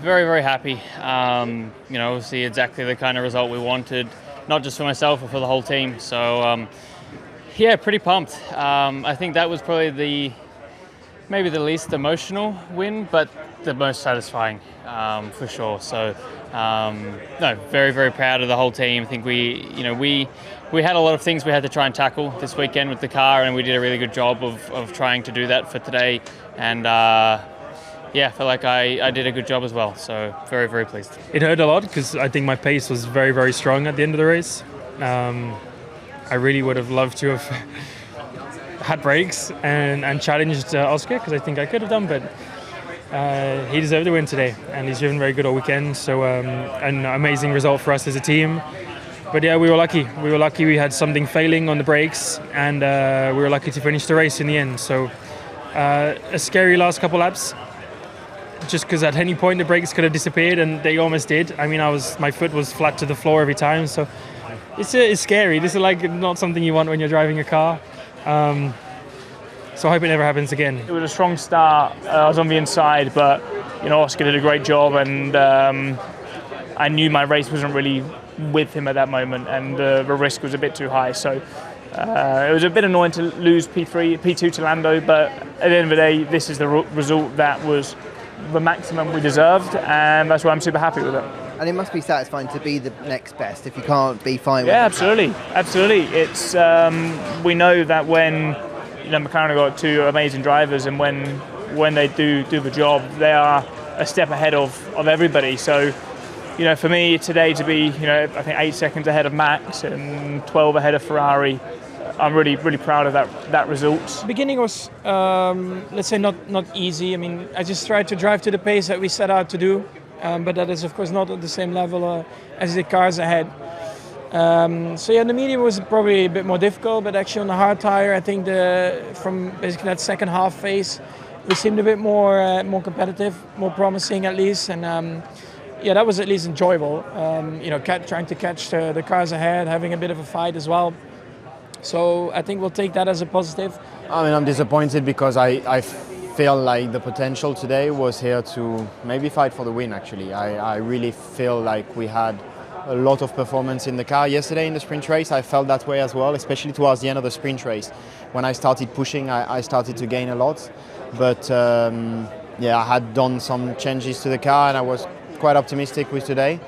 very, very happy. Obviously exactly the kind of result we wanted, not just for myself, but for the whole team. So, pretty pumped. I think that was probably maybe the least emotional win, but the most satisfying, for sure. So, very, very proud of the whole team. I think we had a lot of things we had to try and tackle this weekend with the car, and we did a really good job of trying to do that for today. And I feel like I did a good job as well. So very, very pleased. It hurt a lot because I think my pace was very, very strong at the end of the race. I really would have loved to have had breaks and challenged Oscar, because I think I could have done, but he deserved the win today, and he's driven very good all weekend. So an amazing result for us as a team. But yeah, we were lucky. We had something failing on the brakes, and we were lucky to finish the race in the end. So a scary last couple laps, just because at any point the brakes could have disappeared, and they almost did. I mean, my foot was flat to the floor every time. So it's scary. This is like not something you want when you're driving a car. So I hope it never happens again. It was a strong start. I was on the inside, but Oscar did a great job, and I knew my race wasn't really with him at that moment, and the risk was a bit too high. So it was a bit annoying to lose P2 to Lando, but at the end of the day, this is the result that was the maximum we deserved, and that's why I'm super happy with it. And it must be satisfying to be the next best if you can't be fine with it. Yeah, absolutely. It's we know that when McLaren have got two amazing drivers, and when they do the job, they are a step ahead of everybody. So, for me today to be, I think 8 seconds ahead of Max and 12 ahead of Ferrari, I'm really, really proud of that result. The beginning was, let's say, not easy. I mean, I just tried to drive to the pace that we set out to do, but that is, of course, not at the same level as the cars ahead. The medium was probably a bit more difficult, but actually on the hard tire, I think from basically that second half phase, we seemed a bit more competitive, more promising at least, and that was at least enjoyable. Trying to catch the cars ahead, having a bit of a fight as well. So I think we'll take that as a positive. I mean, I'm disappointed because I feel like the potential today was here to maybe fight for the win, actually. I really feel like we had a lot of performance in the car yesterday in the sprint race. I felt that way as well, especially towards the end of the sprint race. When I started pushing, I started to gain a lot. But I had done some changes to the car, and I was quite optimistic with today.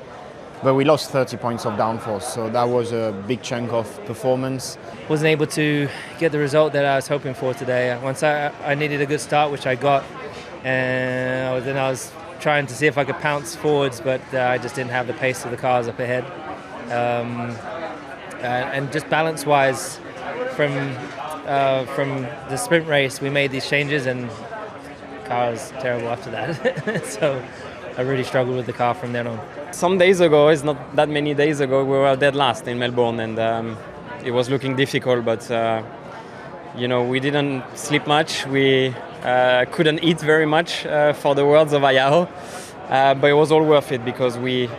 But we lost 30 points of downforce, so that was a big chunk of performance. Wasn't able to get the result that I was hoping for today. Once I needed a good start, which I got, and then I was trying to see if I could pounce forwards, but I just didn't have the pace of the cars up ahead. And just balance-wise, from the sprint race, we made these changes, and the car was terrible after that. So I really struggled with the car from then on. Some days ago, it's not that many days ago, we were dead last in Melbourne, and it was looking difficult, but we didn't sleep much. We couldn't eat very much, for the words of Ayao, but it was all worth it because we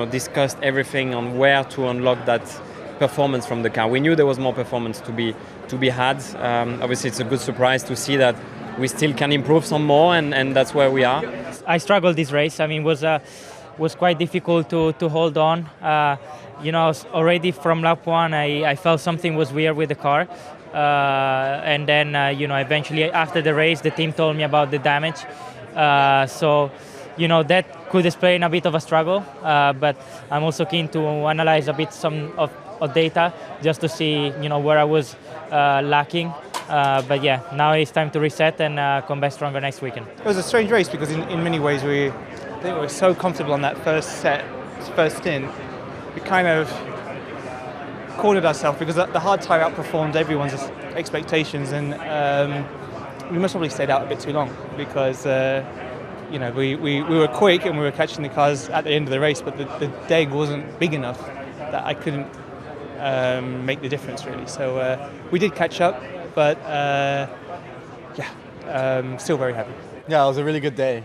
discussed everything on where to unlock that performance from the car. We knew there was more performance to be had. Obviously, it's a good surprise to see that we still can improve some more, and that's where we are. I struggled this race. I mean, was quite difficult to hold on. Already from lap one, I felt something was weird with the car. And then, eventually after the race, the team told me about the damage. That could explain a bit of a struggle. But I'm also keen to analyze a bit of data just to see, where I was lacking. Now it's time to reset and come back stronger next weekend. It was a strange race because in many ways we were so comfortable on that first stint. We kind of cornered ourselves because the hard tire outperformed everyone's expectations, and we must probably stayed out a bit too long because we were quick and we were catching the cars at the end of the race, but the deg wasn't big enough that I couldn't make the difference really. So we did catch up, but still very happy. Yeah, it was a really good day.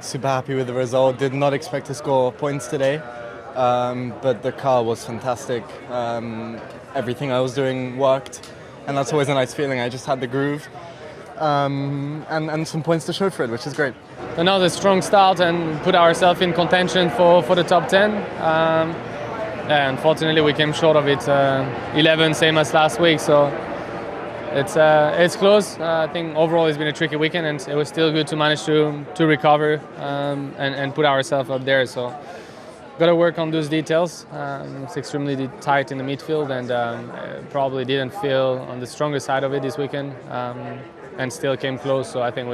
Super happy with the result. Did not expect to score points today, but the car was fantastic. Everything I was doing worked, and that's always a nice feeling. I just had the groove. and some points to show for it, which is great. Another strong start and put ourselves in contention for the top 10. Yeah, unfortunately, we came short of it. 11, same as last week. So it's close. I think overall it's been a tricky weekend, and it was still good to manage to recover and put ourselves up there. So got to work on those details. It's extremely tight in the midfield, and probably didn't feel on the stronger side of it this weekend, and still came close. So I think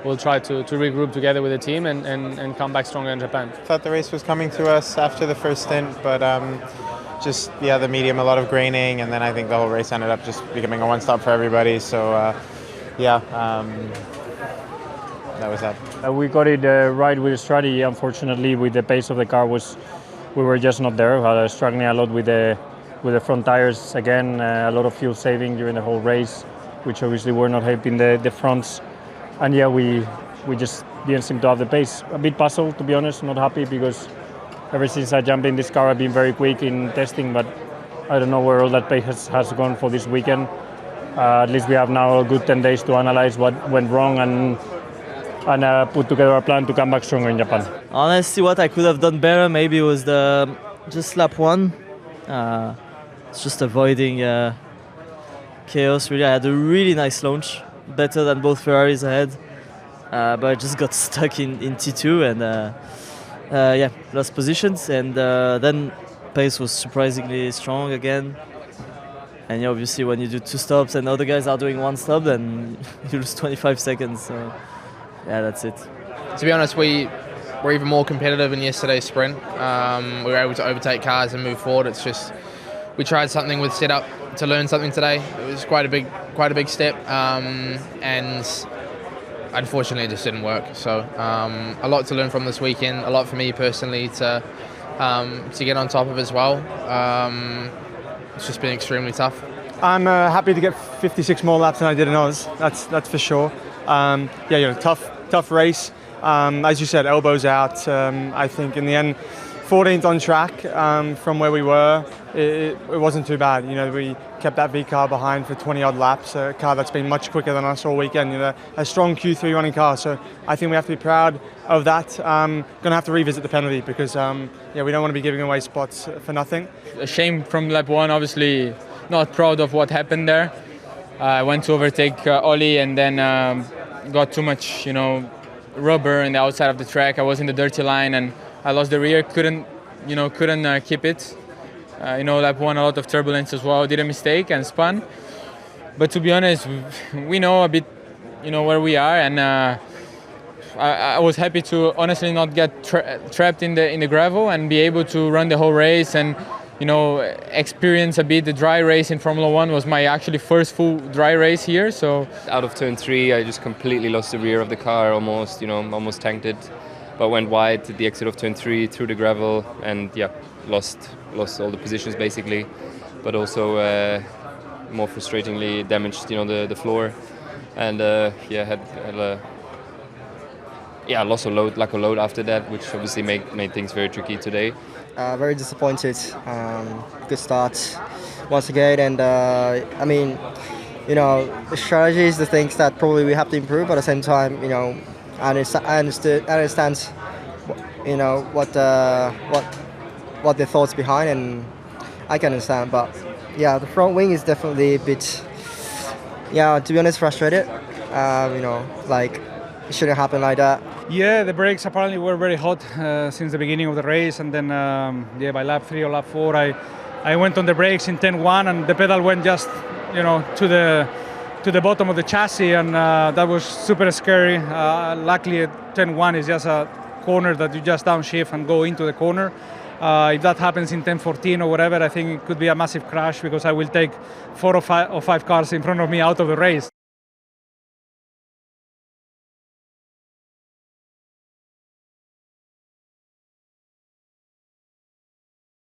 we'll try to regroup together with the team and come back stronger in Japan. Thought the race was coming to us after the first stint, but just the medium, a lot of graining, and then I think the whole race ended up just becoming a one-stop for everybody. So that was that. We got it right with the strategy. Unfortunately, with the pace of the car, we were just not there. We were struggling a lot with the front tires again. A lot of fuel saving during the whole race, which obviously were not helping the fronts. And yeah, we just didn't seem to have the pace. A bit puzzled, to be honest. Not happy because ever since I jumped in this car, I've been very quick in testing, but I don't know where all that pace has gone for this weekend. At least we have now a good 10 days to analyze what went wrong and put together a plan to come back stronger in Japan. Honestly, what I could have done better maybe was just lap 1. It's just avoiding chaos. Really, I had a really nice launch, better than both Ferraris ahead, but I just got stuck in T2 and lost positions. And then pace was surprisingly strong again. And obviously, when you do 2 stops and other guys are doing 1 stop, then you lose 25 seconds. So. Yeah, that's it. To be honest, we were even more competitive in yesterday's sprint. We were able to overtake cars and move forward. It's just we tried something with setup to learn something today. It was quite a big step, and unfortunately, it just didn't work. So a lot to learn from this weekend. A lot for me personally to get on top of as well. It's just been extremely tough. I'm happy to get 56 more laps than I did in Oz. That's for sure. Tough race. As you said, elbows out. I think in the end, 14th on track from where we were. It wasn't too bad. We kept that V car behind for 20 odd laps. A car that's been much quicker than us all weekend. A strong Q3 running car. So I think we have to be proud of that. Going to have to revisit the penalty because we don't want to be giving away spots for nothing. A shame from lap 1. Obviously, not proud of what happened there. I went to overtake Oli and then got too much, rubber in the outside of the track. I was in the dirty line and I lost the rear. Couldn't keep it. Lap 1, a lot of turbulence as well. Did a mistake and spun. But to be honest, we know a bit, where we are, and I was happy to honestly not get trapped in the gravel and be able to run the whole race and experience a bit the dry race in Formula 1. Was my actually first full dry race here. So out of turn 3, I just completely lost the rear of the car, almost tanked it, but went wide at the exit of turn 3 through the gravel and lost all the positions basically, but also more frustratingly damaged the floor, and lost a load, lack of load after that, which obviously made things very tricky today. Very disappointed. Good start once again, and the strategy is the things that probably we have to improve. But at the same time, I understand, what their thoughts behind, and I can understand. But the front wing is definitely a bit, to be honest, frustrated. It shouldn't happen like that. Yeah, the brakes apparently were very hot since the beginning of the race, and then by lap 3 or lap 4 I went on the brakes in 10-1 and the pedal went just to the bottom of the chassis, and that was super scary. Luckily 10-1 is just a corner that you just downshift and go into the corner. If that happens in 10-14 or whatever, I think it could be a massive crash because I will take 4 or 5 cars in front of me out of the race.